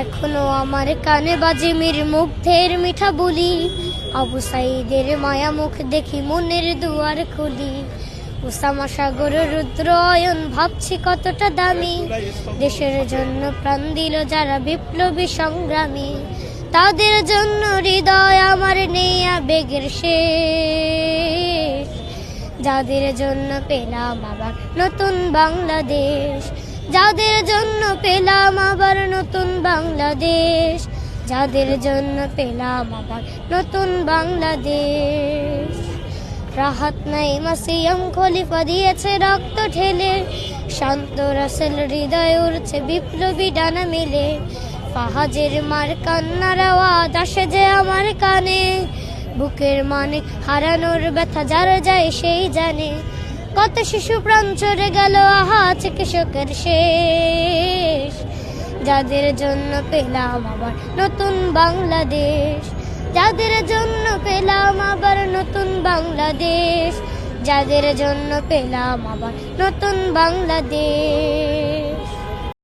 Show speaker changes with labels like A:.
A: এখনো আমার কানে বাজে মীর মুগ্ধের মিঠা বলি, আবু সাইদের মায়া মুখ দেখি মনের দুয়ার খুলি। উসামা সাগর রুদ্র অয়ন ভাবছি কতটা দামি, দেশের জন্য প্রাণ দিল যারা বিপ্লবী সংগ্রামী। তাদের জন্য হৃদয় আমার নেই আবেগের শেষ, যাদের জন্য পেলাম আবার নতুন বাংলাদেশ, যাদের জন্য পেলাম আবার নতুন বাংলাদেশ, যাদের জন্য পেলাম আবার নতুন বাংলাদেশ। রাহাত নাইমা সিয়াম খলিফা দিয়েছে রক্ত ঢেলে, শান্ত রাসেল হৃদয় উড়ছে বিপ্লবী ডানা মেলে। ফাহাজের মার কান্নার আওয়াজ আসে যে আমার কানে, বুকের মানে হারানোর ব্যথা যার যায় সেই জানে। কত শিশু প্রাণ চড়ে গেল আহা চিকিৎসকের শেষ, যাদের জন্য পেলাম আবার নতুন বাংলাদেশ, যাদের জন্য পেলাম আবার নতুন বাংলাদেশ, যাদের জন্য পেলাম আবার নতুন বাংলাদেশ।